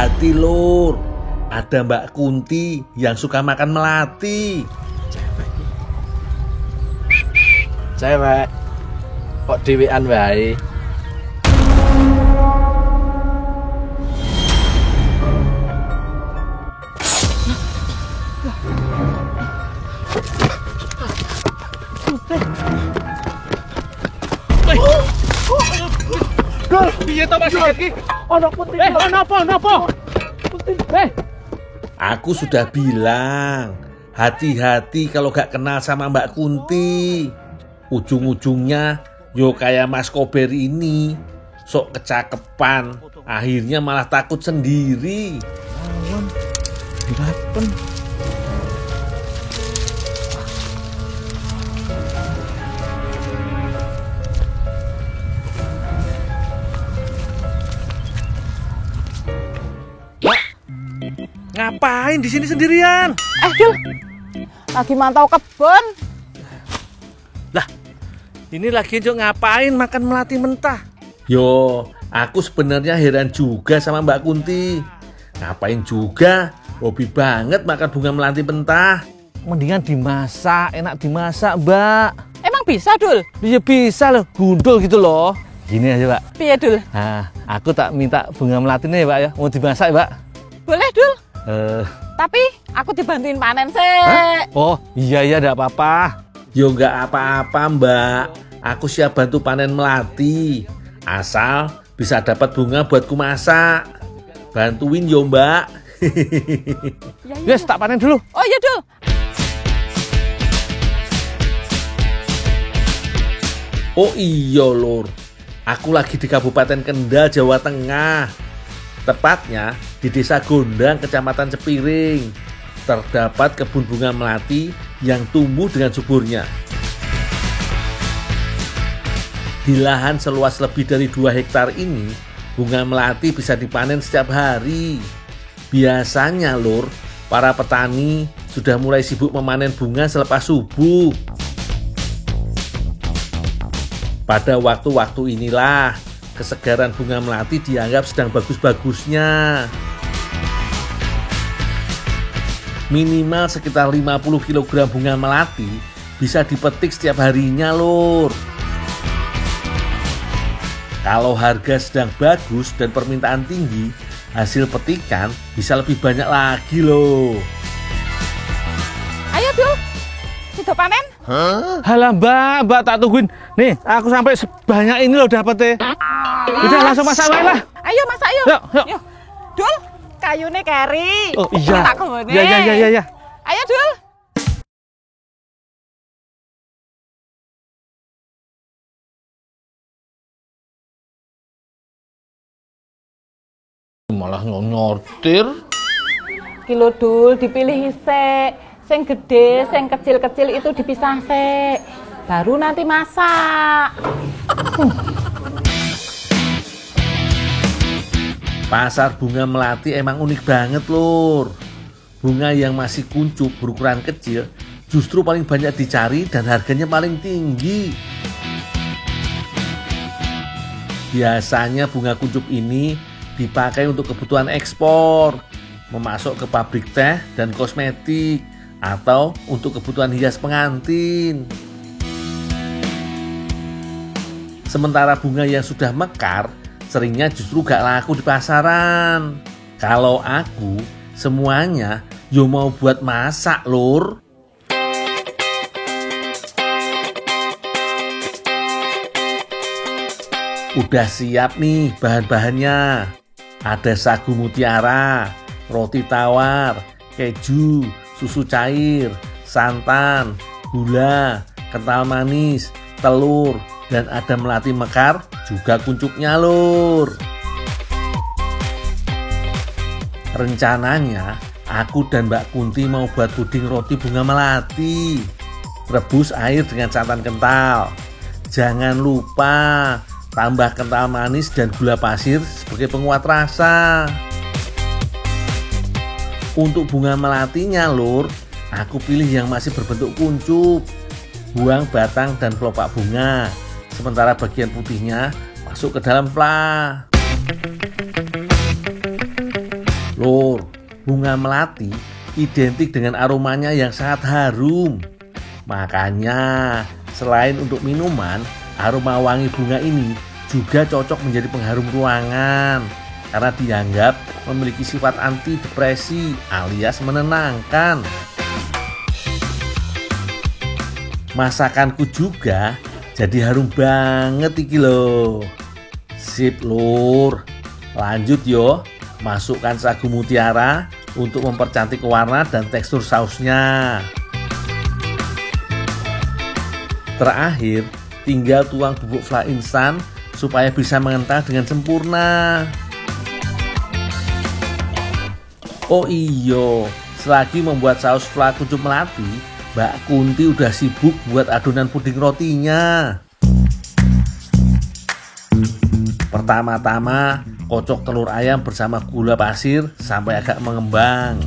hati-hati Lur. Ada Mbak Kunti yang suka makan melati. Cewek kok dhewean wae. Piye to Mas iki? Ono Kunti. Napa? Kunti. Aku sudah bilang, hati-hati kalau gak kenal sama Mbak Kunti. Ujung-ujungnya yo kayak Mas Kober ini, sok kecakepan, akhirnya malah takut sendiri. Dirapen. Ngapain di sini sendirian? Dul, lagi mantau kebun. Lah, ini lagi ngapain makan melati mentah? Yo, aku sebenarnya heran juga sama Mbak Kunti. Ngapain juga? Hobi banget makan bunga melati mentah. Mendingan dimasak, enak dimasak, Mbak. Emang bisa, Dul? Iya bisa loh, gundul gitu loh. Gini aja, Pak. Piye, Dul? Nah, aku tak minta bunga melati nih, Pak ya. Mau dimasak, Pak? Boleh, Dul. Tapi aku dibantuin panen sih. Oh, iya enggak apa-apa. Yo nggak apa-apa Mbak, aku siap bantu panen melati. Asal bisa dapat bunga buatku masak. Bantuin yo Mbak. Yes, tak panen dulu. Oh iya Dul. Oh iya Lur, aku lagi di Kabupaten Kendal, Jawa Tengah. Tepatnya di Desa Gondang, Kecamatan Cepiring. Terdapat kebun bunga melati yang tumbuh dengan suburnya. Di lahan seluas lebih dari 2 hektar ini, bunga melati bisa dipanen setiap hari. Biasanya Lur, para petani sudah mulai sibuk memanen bunga selepas subuh. Pada waktu-waktu inilah kesegaran bunga melati dianggap sedang bagus-bagusnya. Minimal sekitar 50 kg bunga melati bisa dipetik setiap harinya Lur. Kalau harga sedang bagus dan permintaan tinggi, hasil petikan bisa lebih banyak lagi loh. Ayo Dul, sudah panen? Halah Mbak tak tungguin. Nih, aku sampai sebanyak ini loh dapetnya. Udah langsung masak wae lah. Ayo masak yuk. Yuk. Dul, kayune keri. Oh iya. Tak kebune. Ya. Ayo Dul. Malah nyortir. Kilo Dul dipilih isek. Sing gede, sing kecil-kecil itu dipisah sek. Baru nanti masak. Pasar bunga melati emang unik banget Lur. Bunga yang masih kuncup berukuran kecil justru paling banyak dicari dan harganya paling tinggi. Biasanya bunga kuncup ini dipakai untuk kebutuhan ekspor, memasok ke pabrik teh dan kosmetik, atau untuk kebutuhan hias pengantin. Sementara bunga yang sudah mekar seringnya justru gak laku di pasaran. Kalau aku semuanya yo mau buat masak Lur. Udah siap nih bahan-bahannya. Ada sagu mutiara, roti tawar, keju, susu cair, santan, gula, kental manis, telur, dan ada melati mekar juga kuncupnya Lur. Rencananya aku dan Mbak Kunti mau buat puding roti bunga melati. Rebus air dengan santan kental. Jangan lupa tambah kental manis dan gula pasir sebagai penguat rasa. Untuk bunga melatinya Lur, aku pilih yang masih berbentuk kuncup. Buang batang dan kelopak bunga. Sementara bagian putihnya masuk ke dalam flah. Lur, bunga melati identik dengan aromanya yang sangat harum. Makanya, selain untuk minuman, aroma wangi bunga ini juga cocok menjadi pengharum ruangan karena dianggap memiliki sifat anti depresi alias menenangkan. Masakanku juga jadi harum banget iki loh. Sip Lur. Lanjut yo, masukkan sagu mutiara untuk mempercantik warna dan tekstur sausnya. Terakhir, tinggal tuang bubuk fla instan supaya bisa mengental dengan sempurna. Oh iyo, selagi membuat saus fla kuncup melati, Mbak Kunti udah sibuk buat adonan puding rotinya. Pertama-tama, kocok telur ayam bersama gula pasir sampai agak mengembang.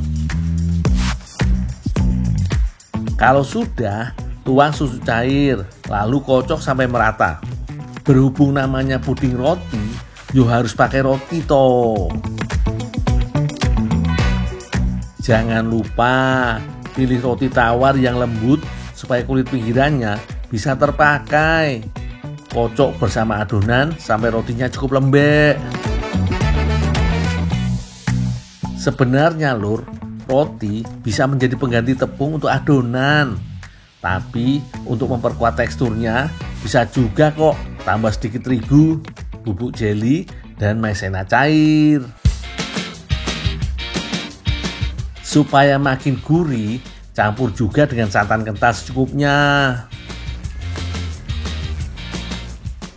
Kalau sudah, tuang susu cair, lalu kocok sampai merata. Berhubung namanya puding roti, yo harus pakai roti toh. Jangan lupa pilih roti tawar yang lembut supaya kulit pinggirannya bisa terpakai. Kocok bersama adonan sampai rotinya cukup lembek. Sebenarnya Lur, roti bisa menjadi pengganti tepung untuk adonan. Tapi untuk memperkuat teksturnya bisa juga kok tambah sedikit terigu, bubuk jeli, dan maizena cair. Supaya makin gurih, campur juga dengan santan kental secukupnya.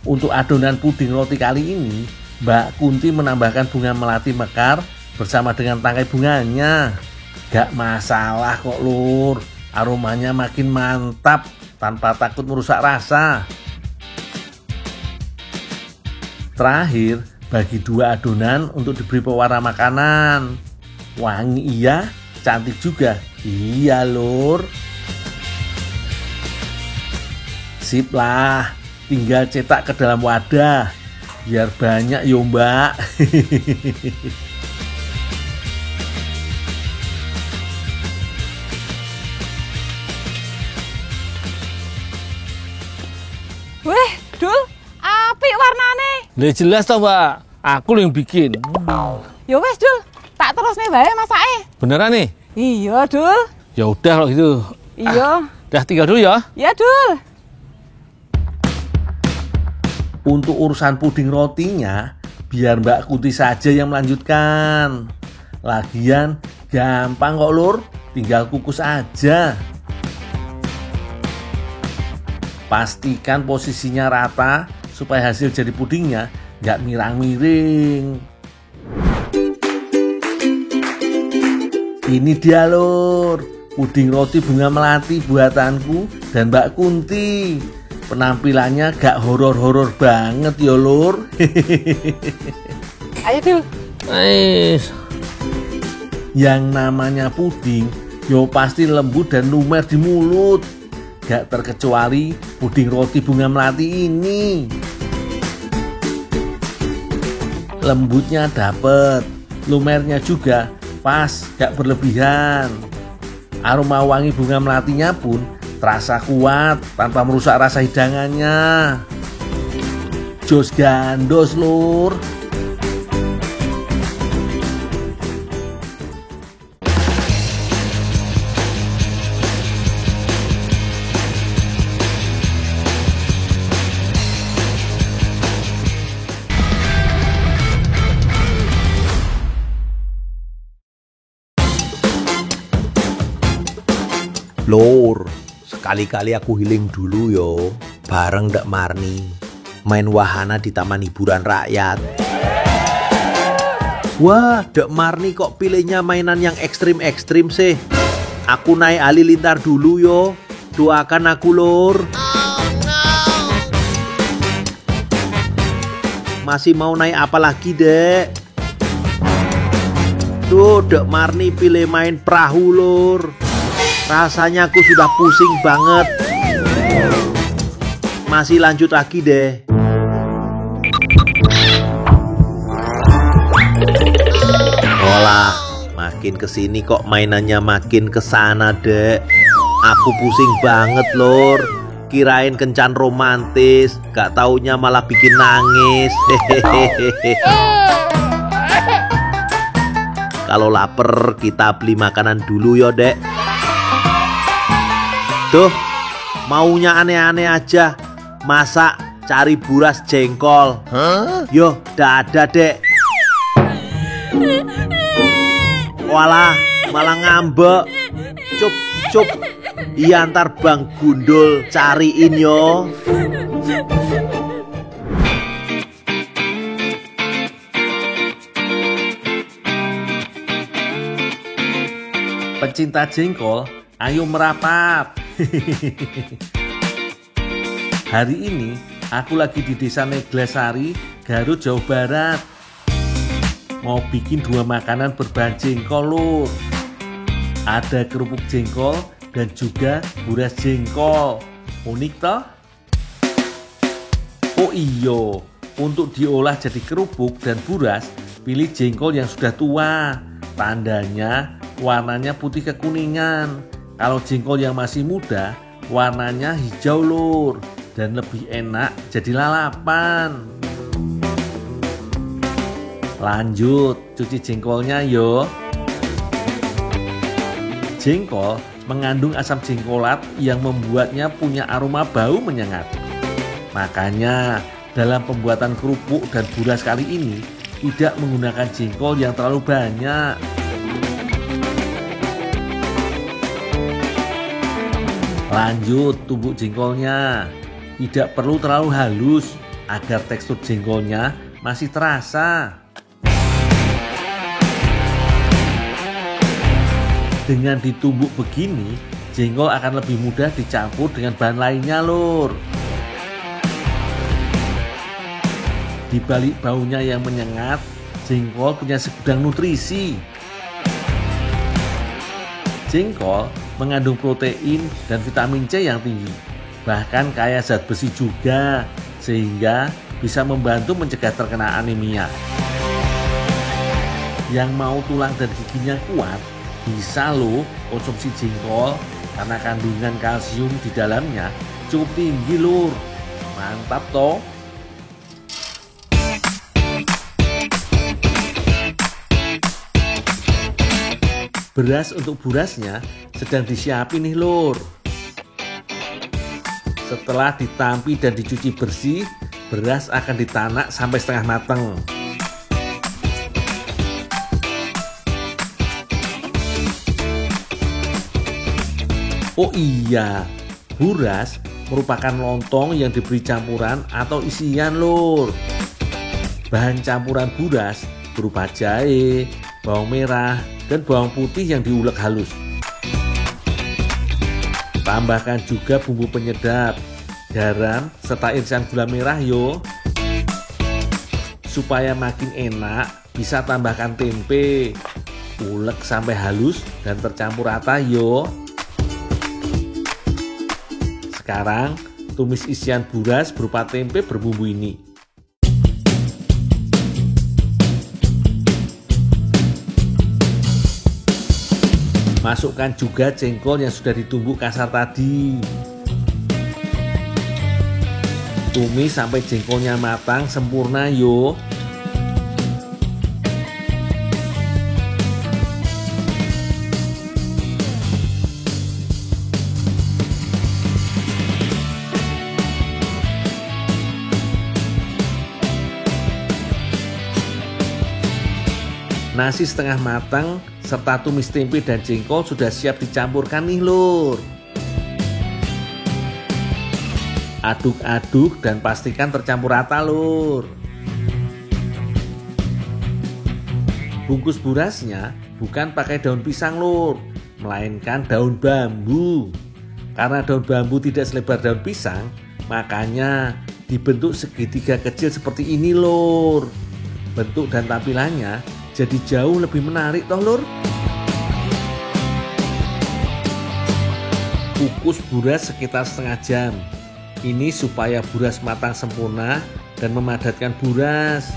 Untuk adonan puding roti kali ini, Mbak Kunti menambahkan bunga melati mekar bersama dengan tangkai bunganya. Gak masalah kok Lur, aromanya makin mantap tanpa takut merusak rasa. Terakhir, bagi dua adonan untuk diberi pewarna makanan. Wangi iya, cantik juga. Iya Lur. Sip lah, tinggal cetak ke dalam wadah. Biar banyak yo Mbak. Weh, Dul, apik warnane. Lah jelas toh, Mbak. Aku yang bikin. Ya wes, Dul, tak terusne wae masake. Beneran nih? Iya, Dul. Ya udah kalau gitu. Iya. Dah tinggal dulu ya. Ya, Dul. Untuk urusan puding rotinya, biar Mbak Kunti saja yang melanjutkan. Lagian gampang kok Lur, tinggal kukus aja. Pastikan posisinya rata supaya hasil jadi pudingnya nggak mirang-miring. Ini dia Lur, puding roti bunga melati buatanku dan Mbak Kunti. Penampilannya gak horor-horor banget ya Lur. Ayo, Dul. Nice. Yang namanya puding, yo pasti lembut dan lumer di mulut. Gak terkecuali puding roti bunga melati ini. Lembutnya dapet, lumernya juga pas, gak berlebihan. Aroma wangi bunga melatinya pun terasa kuat tanpa merusak rasa hidangannya. Jos gandos Lur. Lur, sekali-kali aku healing dulu yo, bareng Ndak Marni, main wahana di taman hiburan rakyat. Wah, Ndak Marni kok pilihnya mainan yang ekstrim-ekstrim sih. Aku naik halilintar dulu yo, doakan aku Lur. Masih mau naik apa lagi Dek? Tuh, Ndak Marni pilih main perahu Lur. Rasanya aku sudah pusing banget. Masih lanjut lagi deh. Olah, Makin kesini kok mainannya makin kesana, Dek. Aku pusing banget, Lur. Kirain kencan romantis, gak taunya malah bikin nangis. Hehehe. Kalau lapar kita beli makanan dulu yo, Dek. Tuh, maunya aneh-aneh aja. Masa cari buras jengkol? Yo, dah ada, Dek. Walah, malah ngambek. Cup. Iya, ntar Bang Gundul cariin yo. Pecinta jengkol, ayo merapat. Hari ini aku lagi di Desa Neglasari, Garut, Jawa Barat. Mau bikin 2 makanan berbahan jengkol, Lur. Ada kerupuk jengkol dan juga buras jengkol. Unik toh? Oh iyo, untuk diolah jadi kerupuk dan buras, pilih jengkol yang sudah tua. Tandanya warnanya putih kekuningan. Kalau jengkol yang masih muda, warnanya hijau, Lur, dan lebih enak jadi lalapan. Lanjut, cuci jengkolnya yo. Jengkol mengandung asam jengkolat yang membuatnya punya aroma bau menyengat. Makanya dalam pembuatan kerupuk dan buras kali ini tidak menggunakan jengkol yang terlalu banyak. Lanjut, tumbuk jengkolnya. Tidak perlu terlalu halus agar tekstur jengkolnya masih terasa. Dengan ditumbuk begini, jengkol akan lebih mudah dicampur dengan bahan lainnya, Lur. Di balik baunya yang menyengat, jengkol punya segudang nutrisi. Jengkol mengandung protein dan vitamin C yang tinggi, bahkan kaya zat besi juga, sehingga bisa membantu mencegah terkena anemia. Yang mau tulang dan giginya kuat, bisa loh konsumsi jengkol karena kandungan kalsium di dalamnya cukup tinggi, Lur. Mantap toh. Beras untuk burasnya sedang disiapin nih, Lur. Setelah ditampi dan dicuci bersih, beras akan ditanak sampai setengah matang. Oh iya, buras merupakan lontong yang diberi campuran atau isian, Lur. Bahan campuran buras berupa jahe, bawang merah, dan bawang putih yang diulek halus. Tambahkan juga bumbu penyedap, garam, serta irisan gula merah yo. Supaya makin enak, bisa tambahkan tempe. Ulek sampai halus dan tercampur rata yo. Sekarang tumis isian buras berupa tempe berbumbu ini. Masukkan juga jengkol yang sudah ditumbuk kasar tadi. Tumis sampai jengkolnya matang sempurna yo. Nasi setengah matang serta tumis tempe dan jengkol sudah siap dicampurkan nih, Lur. Aduk-aduk dan pastikan tercampur rata, Lur. Bungkus burasnya bukan pakai daun pisang, Lur, melainkan daun bambu. Karena daun bambu tidak selebar daun pisang, makanya dibentuk segitiga kecil seperti ini, Lur. Bentuk dan tampilannya jadi jauh lebih menarik toh, Lur. Kukus buras sekitar setengah jam. Ini supaya buras matang sempurna dan memadatkan buras.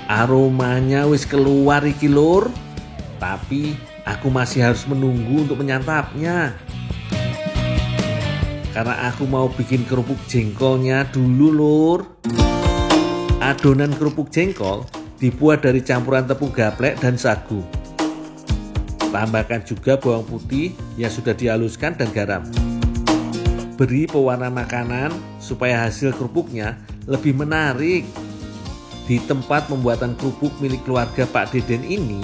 Aromanya wis keluar iki, Lur. Tapi aku masih harus menunggu untuk menyantapnya. Karena aku mau bikin kerupuk jengkolnya dulu, Lur. Adonan kerupuk jengkol dibuat dari campuran tepung gaplek dan sagu. Tambahkan juga bawang putih yang sudah dihaluskan dan garam. Beri pewarna makanan supaya hasil kerupuknya lebih menarik. Di tempat pembuatan kerupuk milik keluarga Pak Deden ini,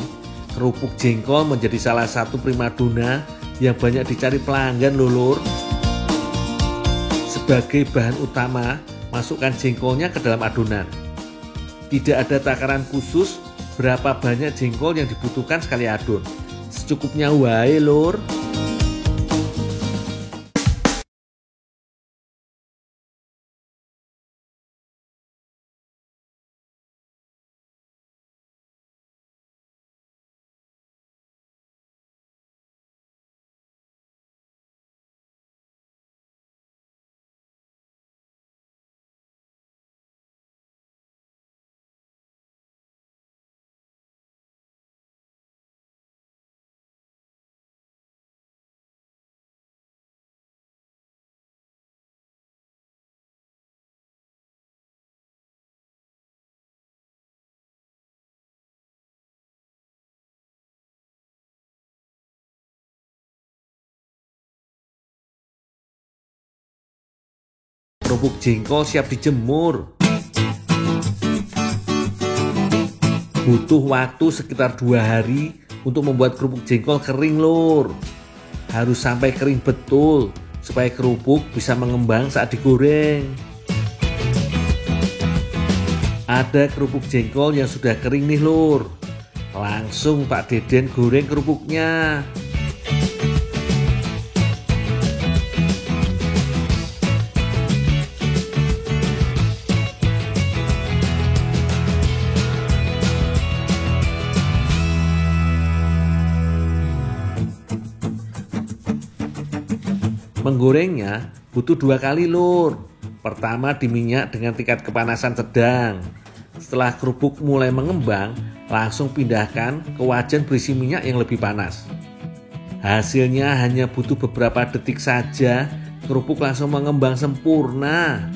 kerupuk jengkol menjadi salah satu primadona yang banyak dicari pelanggan, Lur. Sebagai bahan utama, masukkan jengkolnya ke dalam adonan. Tidak ada takaran khusus berapa banyak jengkol yang dibutuhkan sekali adon. Secukupnya wae, Lur. Kerupuk jengkol siap dijemur. Butuh waktu sekitar 2 hari untuk membuat kerupuk jengkol kering, Lur. Harus sampai kering betul supaya kerupuk bisa mengembang saat digoreng. Ada kerupuk jengkol yang sudah kering nih, Lur. Langsung Pak Deden goreng kerupuknya. Menggorengnya butuh 2 kali, Lur. Pertama di minyak dengan tingkat kepanasan sedang. Setelah kerupuk mulai mengembang, langsung pindahkan ke wajan berisi minyak yang lebih panas. Hasilnya hanya butuh beberapa detik saja, kerupuk langsung mengembang sempurna.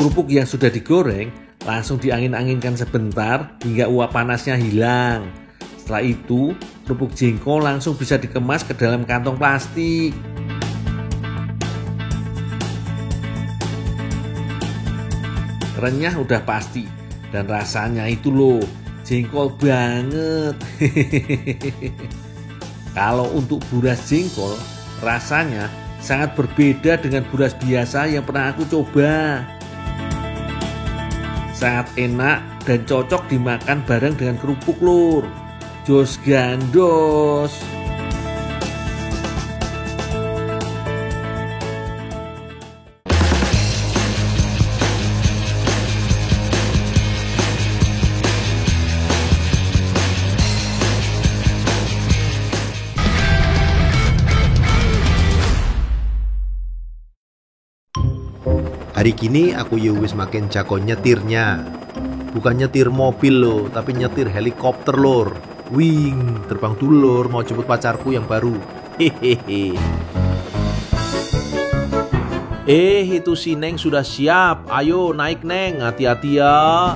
Kerupuk yang sudah digoreng langsung diangin-anginkan sebentar hingga uap panasnya hilang. Setelah itu, kerupuk jengkol langsung bisa dikemas ke dalam kantong plastik. Renyah udah pasti, dan rasanya itu loh, jengkol banget. Kalau untuk buras jengkol, rasanya sangat berbeda dengan buras biasa yang pernah aku coba. Sangat enak dan cocok dimakan bareng dengan kerupuk, Lur. Jos gandos. Hari gini aku ya wis makin jago nyetirnya. Bukan nyetir mobil loh, tapi nyetir helikopter, Lur. Wing, terbang dulu, Lur, mau jemput pacarku yang baru. Hehehe. Itu si Neng sudah siap. Ayo naik, Neng, hati-hati ya.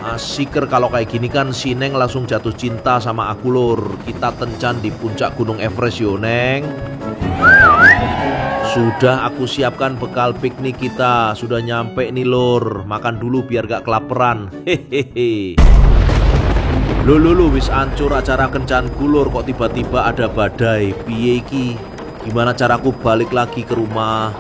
Asiker kalau kayak gini kan si Neng langsung jatuh cinta sama aku, Lur. Kita kencan di puncak Gunung Everest yo, Neng. Sudah aku siapkan bekal piknik kita. Sudah nyampe nih, Lur. Makan dulu biar gak kelaparan. Hehehe. Lu wis ancur acara kencanku, Lur. Kok tiba-tiba ada badai. Piye iki? Gimana caraku balik lagi ke rumah?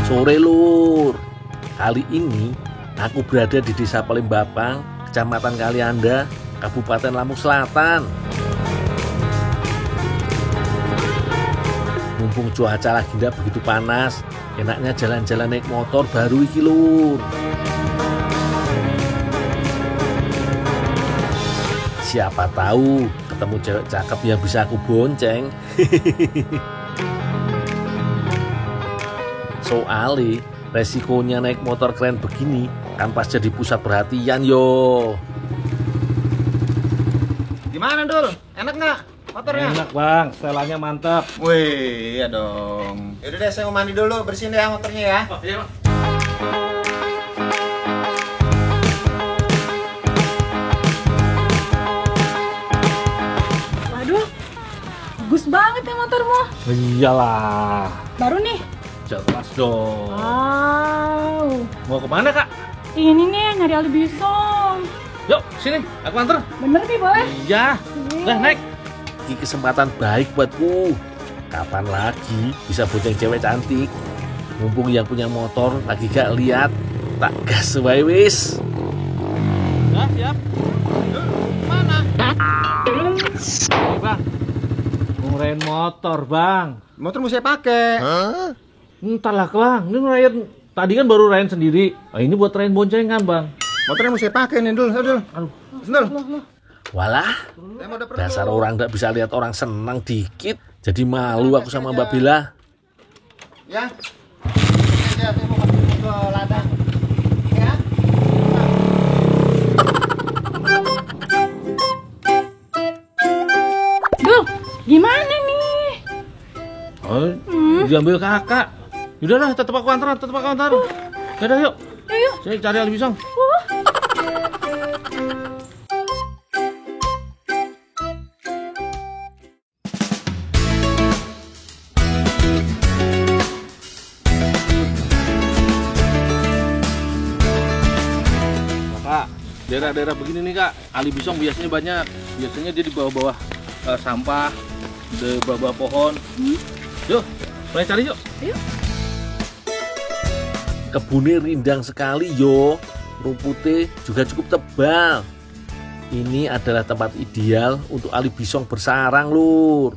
Sore, Lur. Kali ini aku berada di Desa Palembapang, Kecamatan Kalianda, Kabupaten Lampung Selatan. Mumpung cuaca lagi tidak begitu panas, enaknya jalan-jalan naik motor baru iki, Lur. Siapa tahu ketemu cewek cakep yang bisa aku bonceng. Soalnya resikonya naik motor keren begini kan pas jadi pusat perhatian yo. Gimana Dul? Enak nggak motornya? Enak bang, setelannya mantap. Wih, iya dong. Yaudah deh, saya mau mandi dulu, bersihin deh ya motornya ya. Oh iya bang. Waduh, bagus banget ya motormu. Iyalah, Baru nih. jelas dong. Wow. Mau kemana kak? Ini nih nyari Ali Bisong. Yuk sini, aku anter. Bener nih boleh? Iya, udah naik. Ini kesempatan baik buatku. Kapan lagi bisa bonceng cewek cantik? Mumpung yang punya motor lagi gak lihat, tak gas wae wis. Ya siap. Mana? Nih bang, mau ngerayain motor bang. Motor mau saya pakai. Entar lah kelang, ini ngerayain. Tadi kan baru rayain sendiri. Oh, ini buat rayain boncengan bang. Motornya mau saya pakai nih Dul, Dul. Aduh, Dul. Walah, Saya mau dapet dasar dulu. orang gak bisa lihat orang senang dikit. Jadi malu aku sama Mbak Bella. Ya. Ya, saya mau masuk ke ladang. Ya. Dul, gimana nih? oh, diambil kakak. Yaudah lah, tetep aku antar, tetep aku antar. Yaudah yuk, Ayo. saya cari Ali Bisong. Kak, daerah-daerah begini nih kak, Ali Bisong biasanya banyak. Biasanya dia di bawah-bawah sampah, di bawah-bawah pohon. Yuk, mulai cari yuk. Kebunnya rindang sekali yo. Rumputnya juga cukup tebal. Ini adalah tempat ideal untuk Ali Bisong bersarang lur.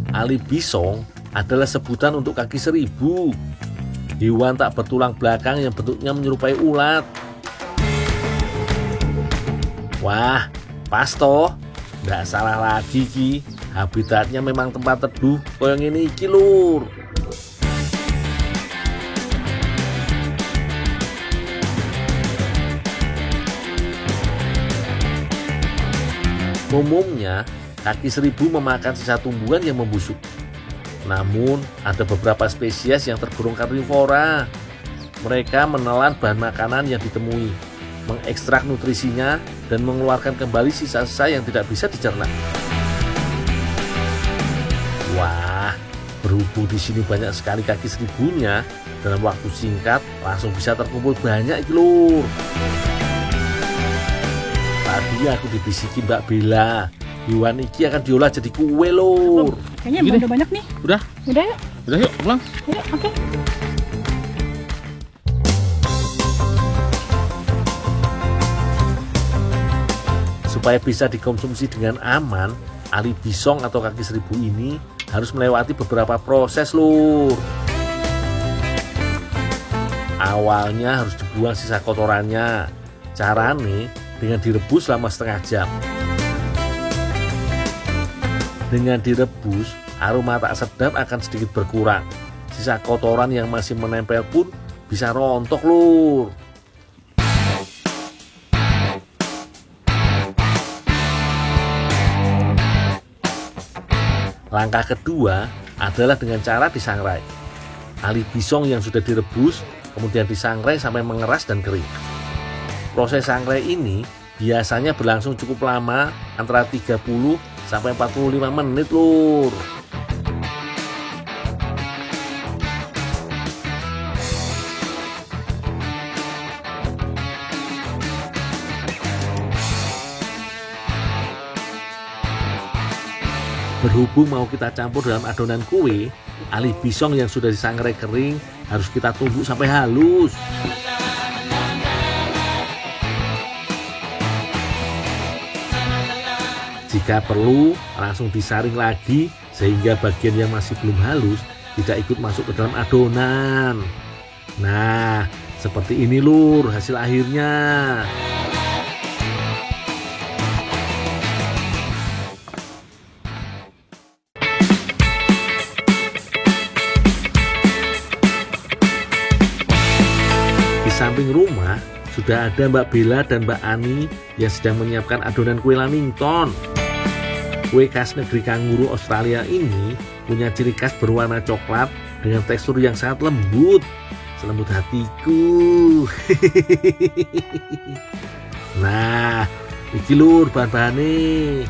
Ali Bisong adalah sebutan untuk kaki seribu. Hewan tak bertulang belakang yang bentuknya menyerupai ulat. Wah, pas toh. Nggak salah lagi ki. Habitatnya memang tempat teduh koyong ini iki lur. Umumnya, kaki seribu memakan sisa tumbuhan yang membusuk. Namun, ada beberapa spesies yang tergolong karnivora. Mereka menelan bahan makanan yang ditemui, mengekstrak nutrisinya, dan mengeluarkan kembali sisa-sisa yang tidak bisa dicerna. Wah, berhubung di sini banyak sekali kaki seribunya, dalam waktu singkat langsung bisa terkumpul banyak iki lur. Tadi aku dibisiki Mbak Bella, hewan iki akan diolah jadi kue lur. Kayaknya Gini. udah banyak nih. Udah, Udah yuk. udah yuk pulang. Ayo, oke. Supaya bisa dikonsumsi dengan aman, Ali Bisong atau kaki seribu ini harus melewati beberapa proses lur. Awalnya harus dibuang sisa kotorannya. Carane dengan direbus selama setengah jam. Dengan direbus, aroma tak sedap akan sedikit berkurang. Sisa kotoran yang masih menempel pun bisa rontok lur. Langkah kedua adalah dengan cara disangrai. Ali Bisong yang sudah direbus kemudian disangrai sampai mengeras dan kering. Proses sangrai ini biasanya berlangsung cukup lama, antara 30 sampai 45 menit lur. Berhubung mau kita campur dalam adonan kue, Ali Bisong yang sudah disangrai kering harus kita tumbuk sampai halus. Jika perlu, langsung disaring lagi sehingga bagian yang masih belum halus tidak ikut masuk ke dalam adonan. Nah, seperti ini lur hasil akhirnya. samping rumah sudah ada Mbak Bella dan Mbak Ani yang sedang menyiapkan adonan kue Lamington. Kue khas negeri kanguru Australia ini punya ciri khas berwarna coklat dengan tekstur yang sangat lembut, selembut hatiku. Nah, iki lur bahan-bahannya.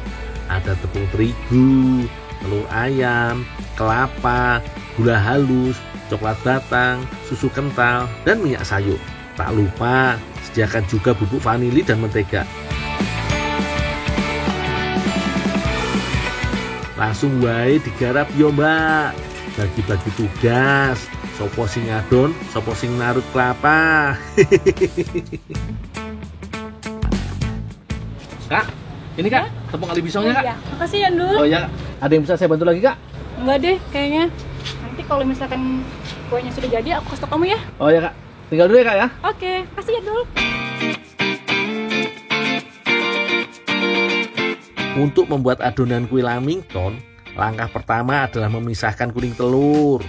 Ada tepung terigu, telur ayam, kelapa, gula halus, coklat batang, susu kental, dan minyak sayur. Tak lupa sediakan juga bubuk vanili dan mentega. Langsung wae digarap yo mbak. Bagi-bagi tugas. Sopo sing ngadon, sopo sing narut kelapa. Kak, ini Kak, tepung ali bisongnya Kak. Iya, makasih ya Ndul. Oh ya, ada yang bisa saya bantu lagi Kak? Enggak deh, kayaknya. Nanti kalau misalkan kuenya sudah jadi, aku kasih tau kamu ya. Oh ya Kak, tinggal dulu ya Kak ya. Oke, kasih ya Ndul. Untuk membuat adonan kue Lamington, langkah pertama adalah memisahkan kuning telur.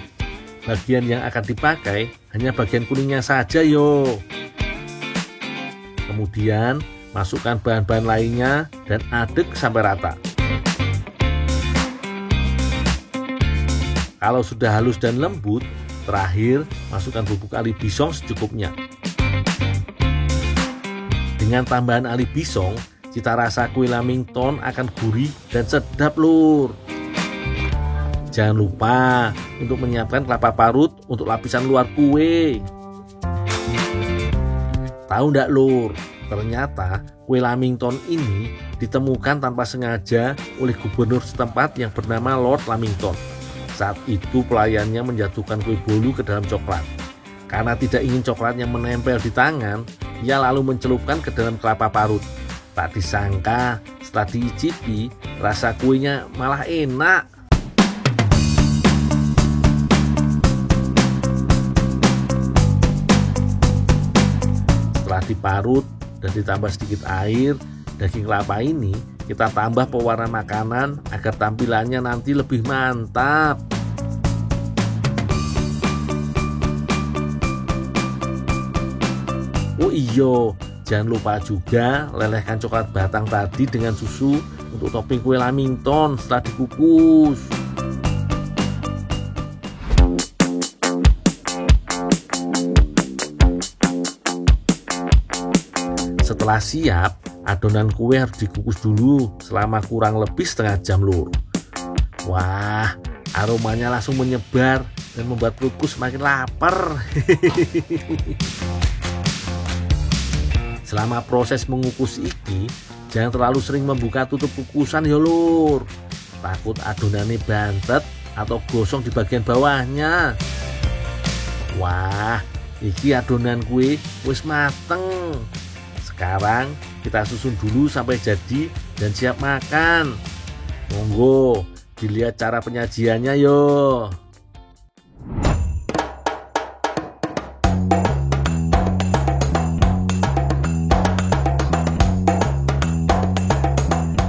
Bagian yang akan dipakai hanya bagian kuningnya saja yo. Kemudian masukkan bahan-bahan lainnya dan aduk sampai rata. Kalau sudah halus dan lembut, terakhir masukkan bubuk ali bisong secukupnya. Dengan tambahan ali bisong, cita rasa kue Lamington akan gurih dan sedap lur. Jangan lupa untuk menyiapkan kelapa parut untuk lapisan luar kue. Tahu ndak lur, ternyata kue Lamington ini ditemukan tanpa sengaja oleh gubernur setempat yang bernama Lord Lamington. Saat itu pelayannya menjatuhkan kue bolu ke dalam coklat. Karena tidak ingin coklatnya menempel di tangan, ia lalu mencelupkan ke dalam kelapa parut. Tak disangka setelah diicipi, rasa kuenya malah enak. Setelah diparut dan ditambah sedikit air, daging kelapa ini kita tambah pewarna makanan agar tampilannya nanti lebih mantap. Oh iya, jangan lupa juga lelehkan coklat batang tadi dengan susu untuk topping kue Lamington setelah dikukus. Setelah siap, adonan kue harus dikukus dulu selama kurang lebih setengah jam lur. Wah, aromanya langsung menyebar dan membuat perutku semakin lapar. Selama proses mengukus iki, jangan terlalu sering membuka tutup kukusan ya lur. Takut adonannya bantet atau gosong di bagian bawahnya. Wah, iki adonan kue wis mateng. Sekarang kita susun dulu sampai jadi dan siap makan. Monggo dilihat cara penyajiannya yo.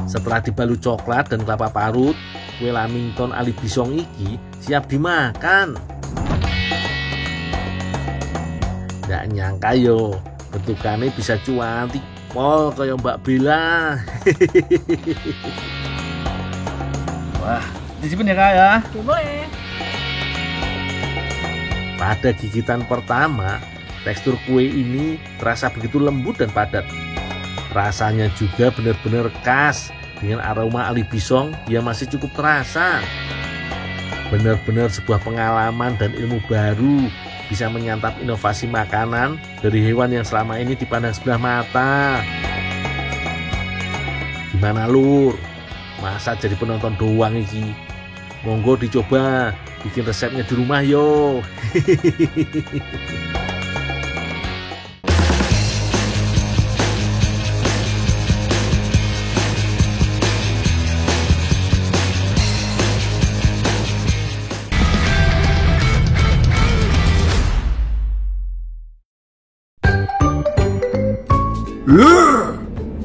Setelah dibalut coklat dan kelapa parut, kue Lamington ali bisong iki siap dimakan. Nggak nyangka yo, bentukannya bisa cuantik pol kayak Mbak Bella. Wah, dicipin ya Kak ya. Oke, boleh. Pada gigitan pertama, tekstur kue ini terasa begitu lembut dan padat. Rasanya juga benar-benar khas dengan aroma ali bisong yang masih cukup terasa. Benar-benar sebuah pengalaman dan ilmu baru bisa menyantap inovasi makanan dari hewan yang selama ini dipandang sebelah mata. Gimana lur? Masa jadi penonton doang iki? Monggo dicoba bikin resepnya di rumah yo.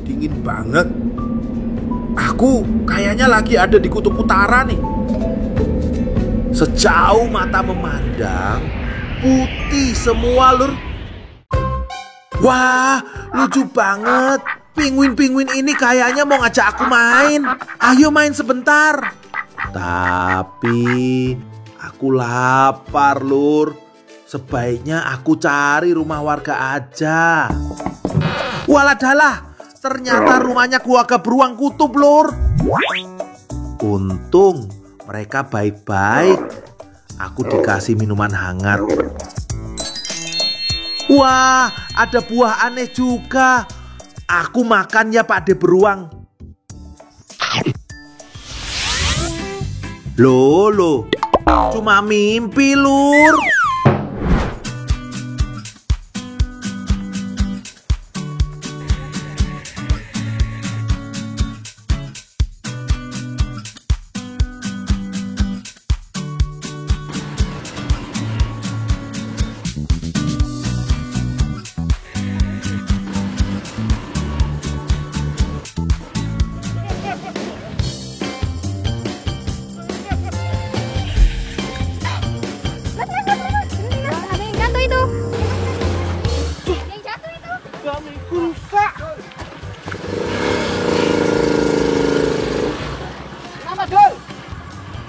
Dingin banget. Aku kayaknya lagi ada di kutub utara nih. Sejauh mata memandang, putih semua lur. Wah, lucu banget. Pinguin-pinguin ini kayaknya mau ngajak aku main. Ayo main sebentar. Tapi aku lapar, Lur. Sebaiknya aku cari rumah warga aja. Waladalah, ternyata rumahnya keluarga beruang kutub, Lur. Untung mereka baik-baik. Aku dikasih minuman hangat. Wah, ada buah aneh juga. Aku makan ya, Pak De Beruang. Loh, cuma mimpi, Lur.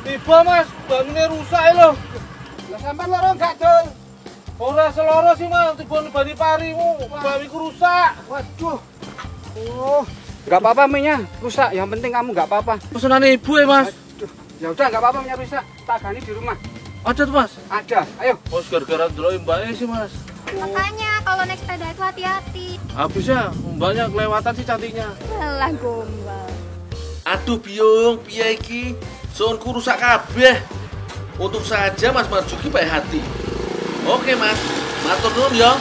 Tiba mas, bangunnya rusak ya loh. Lah sampai loro enggak dol? Ora seloro sih mas, tiba bani parimu, bamiku rusak. Waduh. Oh, nggak apa-apa minyak rusak. Yang penting kamu nggak apa-apa. Pesanan ibu ya mas. Aduh, ya udah nggak apa-apa minyak rusak. Tak gani di rumah. Ada tuh mas? Ada. Ayo. Mas gara-gara dulu mbaknya sih mas. Makanya kalau naik sepeda itu hati-hati. Habisnya mbaknya kelewatan sih cantiknya. Alah gombal. Aduh Biung, piye iki? Sounku rusak kabeh. Untung saja Mas Marjuki baik hati. Oke Mas, matur nuwun ya.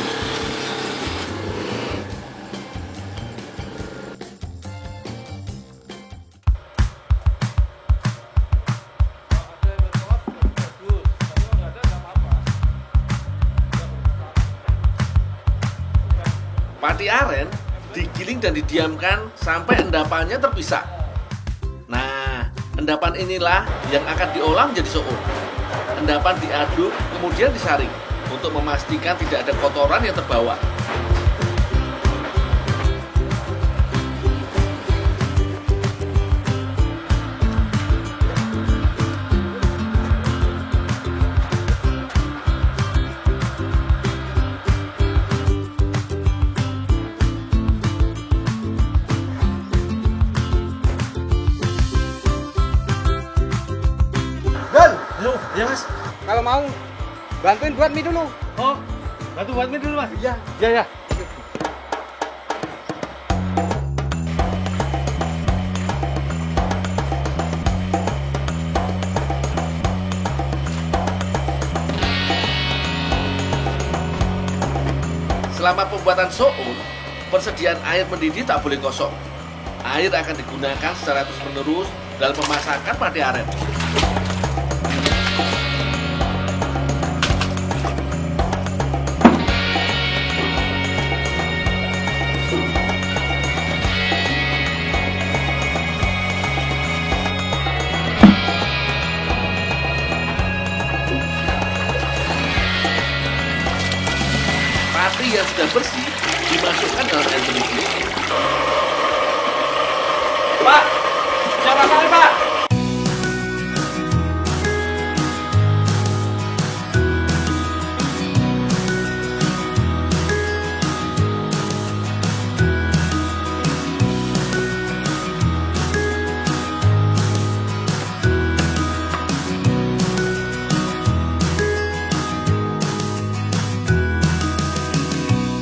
Pati aren digiling dan didiamkan sampai endapannya terpisah. Nah, endapan inilah yang akan diolah menjadi soun. Endapan diaduk, kemudian disaring untuk memastikan tidak ada kotoran yang terbawa. Ya mas. Kalau mau bantuin buat mie dulu. Oh, bantu buat mie dulu mas. Iya. Ya ya. Selama pembuatan soun, persediaan air mendidih tak boleh kosong. Air akan digunakan secara terus-menerus dalam pemasakan pati aren. Pati yang sudah bersih dimasukkan dalam air mendidih. Pak, siapa kali Pak?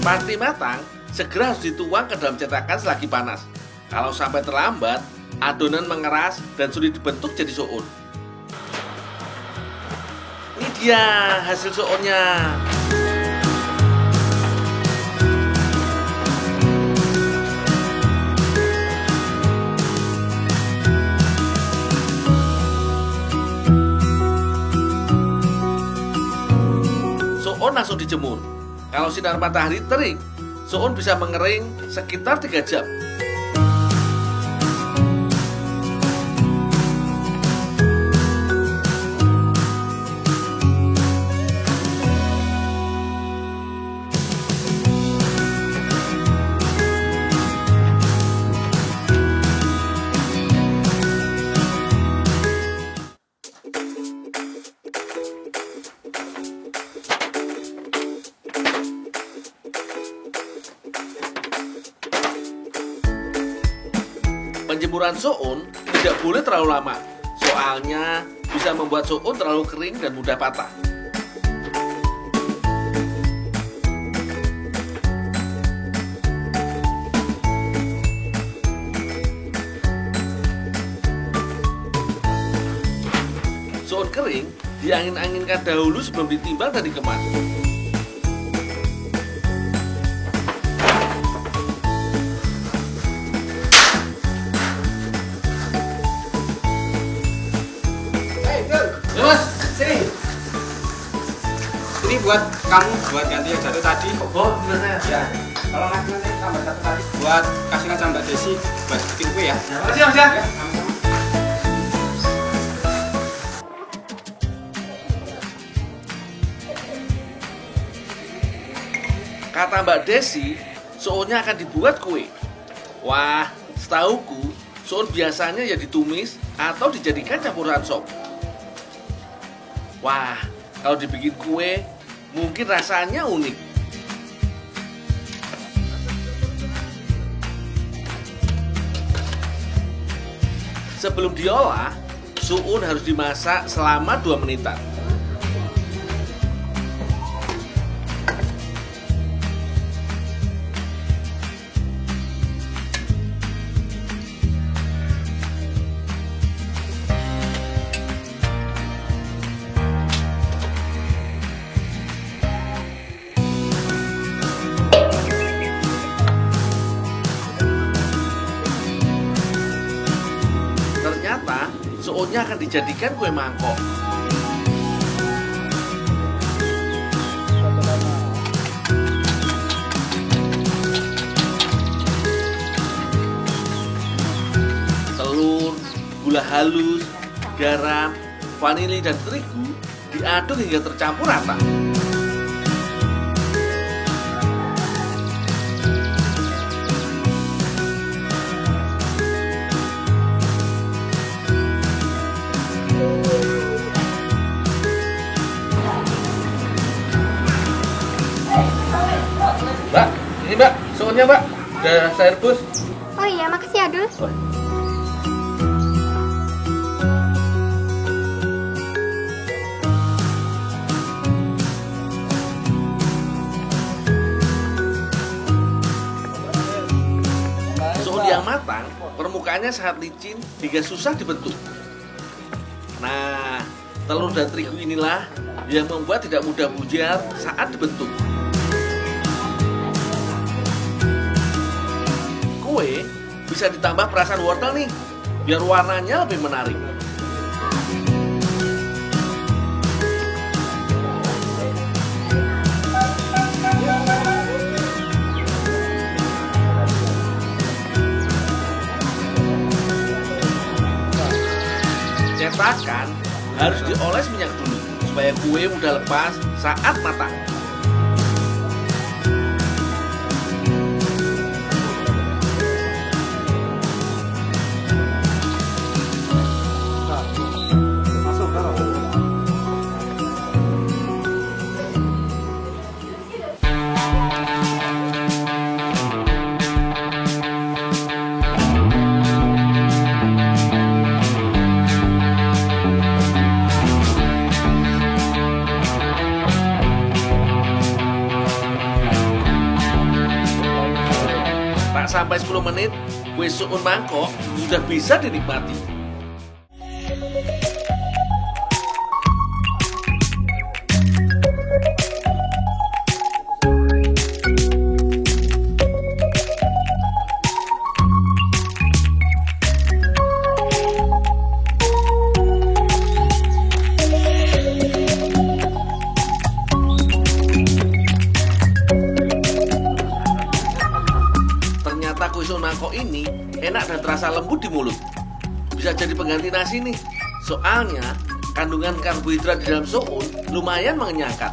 Pati matang segera harus dituang ke dalam cetakan selagi panas. Kalau sampai terlambat, adonan mengeras dan sulit dibentuk jadi soun. Ini dia hasil sounnya. Soun langsung dijemur. Kalau sinar matahari terik, soun bisa mengering sekitar 3 jam. Penjemuran soun tidak boleh terlalu lama, soalnya bisa membuat soun terlalu kering dan mudah patah. Soun kering diangin-anginkan dahulu sebelum ditimbang dan dikemas. Ya mas, Sini. Ini buat kamu, buat ganti yang jatuh tadi. oh bener Ya. Kalau nanti tambah satu kali. Buat kasihkan sama Mbak Desi buat bikin kue ya. makasih mas ya. Ya, sama-sama. Kata Mbak Desi, sounnya akan dibuat kue. Wah, setauku, soun biasanya ya ditumis atau dijadikan campuran sop. Wah, kalau dibikin kue, mungkin rasanya unik. Sebelum diolah, soun harus dimasak selama 2 menitan. Ternyata sounnya akan dijadikan kue mangkok. Telur, gula halus, garam, vanili dan terigu diaduk hingga tercampur rata. Mbak, ini mbak, sounnya mbak, udah saya rebus. Oh iya, makasih ya, Dul. Soun yang matang, permukaannya sangat licin hingga susah dibentuk. Nah, telur dan terigu inilah yang membuat tidak mudah buyar saat dibentuk. Kue bisa ditambah perasan wortel nih, biar warnanya lebih menarik. Cetakan harus dioles minyak dulu supaya kue mudah lepas saat matang. Tak sampai 10 menit, kue soun mangkok sudah bisa dinikmati. Ternyata kue soun mangkok ini enak dan terasa lembut di mulut. Bisa jadi pengganti nasi nih. Soalnya kandungan karbohidrat di dalam soun lumayan mengenyangkan.